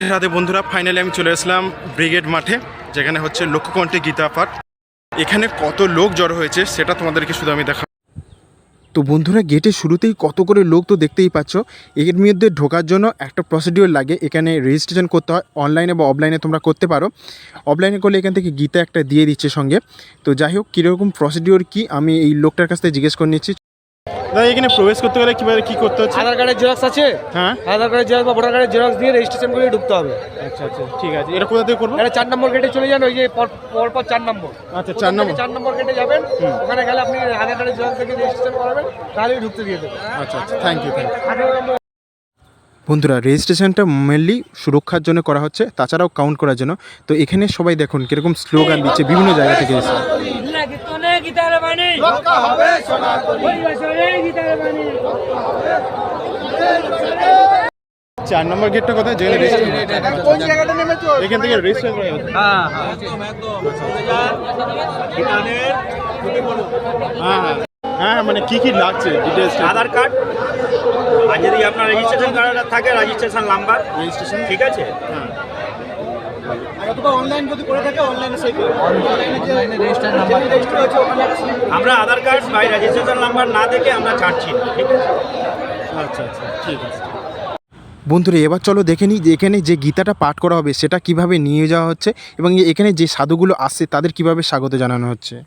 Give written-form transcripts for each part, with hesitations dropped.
রাতে বন্ধুরা ফাইনালি আমি চলে আসলাম ব্রিগেড মাঠে, যেখানে হচ্ছে লক্ষ্যকণ্ঠে গীতা পাঠ। এখানে কত লোক জড়ো হয়েছে সেটা তোমাদেরকে শুধু আমি দেখা। তো বন্ধুরা, গেটের শুরুতেই কত করে লোক তো দেখতেই পাচ্ছ। এর মধ্যে ঢোকার জন্য একটা প্রসিডিওর লাগে, এখানে রেজিস্ট্রেশন করতে হয়। অনলাইনে বা অফলাইনে তোমরা করতে পারো। অফলাইনে করলে এখান থেকে গীতা একটা দিয়ে দিচ্ছে সঙ্গে। তো যাই হোক, কীরকম প্রসিডিওর কি আমি এই লোকটার কাছ থেকে জিজ্ঞেস করে নিচ্ছি। দাদা, এখানে প্রবেশ করতে গেলে কীভাবে কী করতে হচ্ছে? আধার কার্ডের জেরক্স আছে? হ্যাঁ, আধার কার্ডের জেরক্স বা ভোটার কার্ডের জেরক্স দিয়ে রেজিস্ট্রেশন করে ঢুকতে হবে। আচ্ছা আচ্ছা, ঠিক আছে। এটা কোথা থেকে করবো? এটা 4 নম্বর গেটে চলে যান, ওই যে পরপর 4 নম্বর। আচ্ছা, 4 নম্বর। 4 নম্বর গেটে যাবেন, ওখানে গেলে আপনি আধার কার্ডের জেরক্স থেকে রেজিস্ট্রেশন করাবেন, তাহলেই ঢুকতে দিয়ে দেবেন। আচ্ছা আচ্ছা, থ্যাংক ইউ। বন্ধুরা, রেজিস্ট্রেশনটা মেনলি সুরক্ষার জন্য করা হচ্ছে, তাছাড়াও কাউন্ট করার জন্য। তো এখানে সবাই দেখুন কীরকম স্লোগান দিচ্ছে বিভিন্ন জায়গা থেকে এসে। 4 নম্বর গেটটা কোথায়? যেখানে এখান থেকে রেজিস্ট্রেশন করা হচ্ছে। হ্যাঁ, মানে কি কি লাগছে ডিটেইলস? আধার কার্ড, আর যদি আপনার রেজিস্ট্রেশন কার্ড থাকে রেজিস্ট্রেশন নাম্বার, রেজিস্ট্রেশন, ঠিক আছে। হ্যাঁ। আর অথবা অনলাইন যদি করে থাকে অনলাইনে সেই অনলাইনে রেজিস্টার নাম্বার রেজিস্টার আছে, ওখানে আমরা আধার কার্ড বা রেজিস্ট্রেশন নাম্বার না দেখে আমরা ছাড়ছি না, ঠিক আছে। আচ্ছা আচ্ছা, ঠিক আছে। বন্ধুরা, এবার চলো দেখে নিই যে এখানে যে গীতাটা পাঠ করা হবে সেটা কিভাবে নিয়ে যাওয়া হচ্ছে এবং এখানে যে সাধুগুলো আসছে তাদের কিভাবে স্বাগত জানানো হচ্ছে।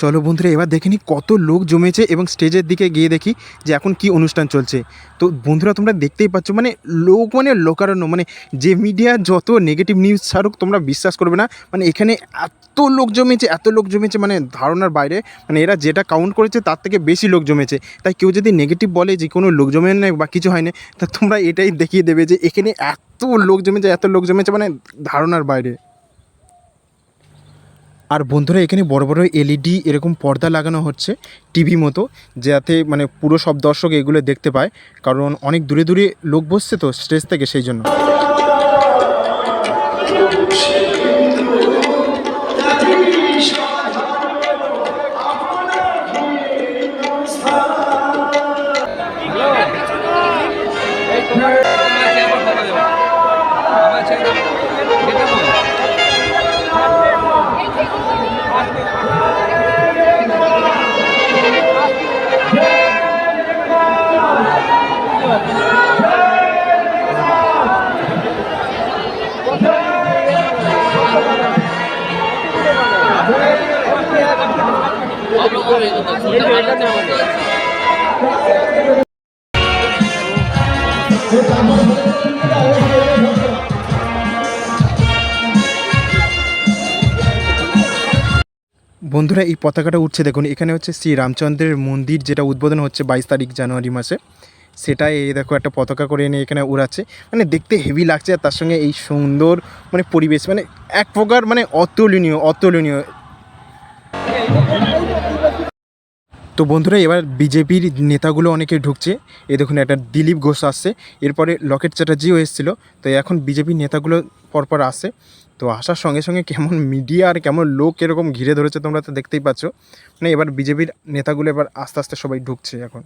চলো বন্ধুরা, এবার দেখে নিই কত লোক জমেছে এবং স্টেজের দিকে গিয়ে দেখি যে এখন কি অনুষ্ঠান চলছে। তো বন্ধুরা, তোমরা দেখতেই পাচ্ছ মানে লোক মানে লোকারণ্য, মানে যে মিডিয়া যত নেগেটিভ নিউজ ছাড়ুক তোমরা বিশ্বাস করবে না। মানে এখানে এত লোক জমেছে মানে ধারণার বাইরে। মানে এরা যেটা কাউন্ট করেছে তার থেকে বেশি লোক জমেছে। তাই কেউ যদি নেগেটিভ বলে যে কোনো লোক জমে না বা কিছু হয় না, তা তোমরা এটাই দেখিয়ে দেবে যে এখানে এত লোক জমেছে মানে ধারণার বাইরে। আর বন্ধুরা, এখানে বড় বড় এলইডি এরকম পর্দা লাগানো হচ্ছে টিভি মতো, যাতে মানে পুরো সব দর্শক এগুলো দেখতে পায়, কারণ অনেক দূরে দূরে লোক বসছে তো স্টেজ থেকে, সেই জন্য। বন্ধুরা এই পতাকাটা উঠছে দেখুন, এখানে হচ্ছে শ্রী রামচন্দ্রের মন্দির যেটা উদ্বোধন হচ্ছে 22 জানুয়ারি মাসে, সেটাই এই দেখো একটা পতাকা করে এনে এখানে উড়াচ্ছে। মানে দেখতে হেভি লাগছে, আর তার সঙ্গে এই সুন্দর মানে পরিবেশ, মানে এক প্রকার মানে অতুলনীয় অতুলনীয়। তো বন্ধুরা এবার বিজেপির নেতাগুলো অনেকে ঢুকছে। এই দেখুন একটা দিলীপ ঘোষ আসছে, এরপরে লকেট চ্যাটার্জিও এসেছিলো। তো এখন বিজেপির নেতাগুলো পরপর আসে। তো আসার সঙ্গে সঙ্গে কেমন মিডিয়া আর কেমন লোক এরকম ঘিরে ধরেছে তোমরা তো দেখতেই পাচ্ছ। মানে এবার বিজেপির নেতাগুলো এবার আস্তে আস্তে সবাই ঢুকছে এখন।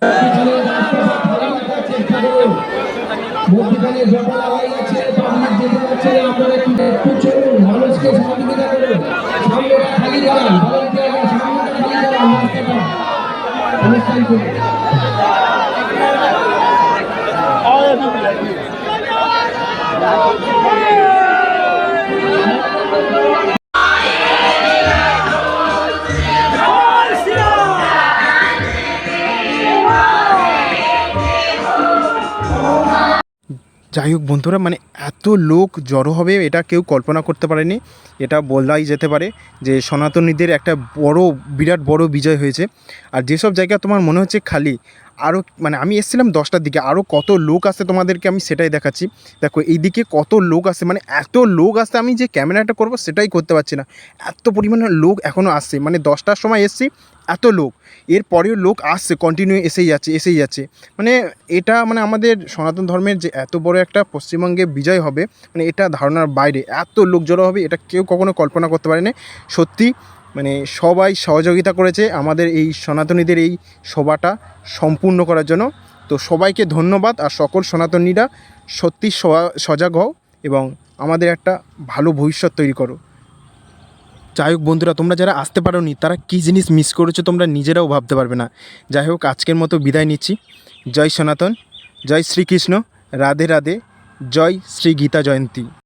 যাই হোক বন্ধুরা, মানে এত লোক জড়ো হবে এটা কেউ কল্পনা করতে পারেনি। এটা বলাই যেতে পারে যে সনাতনীদের একটা বিরাট বড় বিজয় হয়েছে। আর যেসব জায়গা তোমার মনে হচ্ছে খালি, আরও মানে আমি এসেছিলাম 10টার দিকে, আরও কত লোক আসে তোমাদেরকে আমি সেটাই দেখাচ্ছি। দেখো এইদিকে কত লোক আসে, মানে এত লোক আসতে আমি যে ক্যামেরাটা করব সেটাই করতে পারছি না, এত পরিমাণে লোক এখনও আসছে। মানে 10টার সময় এসছি, এত লোক, এরপরেও লোক আসছে, কন্টিনিউ এসেই যাচ্ছে। মানে এটা মানে আমাদের সনাতন ধর্মের যে এত বড় একটা পশ্চিমবঙ্গে বিজয় হবে, মানে এটা ধারণার বাইরে। এত লোক জড়ো হবে এটা কেউ কখনো কল্পনা করতে পারেনি। সত্যি মানে সবাই সহযোগিতা করেছে আমাদের এই সনাতনীদের এই সভাটা সম্পূর্ণ করার জন্য। তো সবাইকে ধন্যবাদ। আর সকল সনাতনীরা সত্যি সজাগ হও এবং আমাদের একটা ভালো ভবিষ্যৎ তৈরি করো। যাই হোক বন্ধুরা, তোমরা যারা আসতে পারোনি তারা কী জিনিস মিস করেছো তোমরা নিজেরাও ভাবতে পারবে না। যাই হোক আজকের মতো বিদায় নিচ্ছি। জয় সনাতন, জয় শ্রীকৃষ্ণ, রাধে রাধে, জয় শ্রী গীতা জয়ন্তী।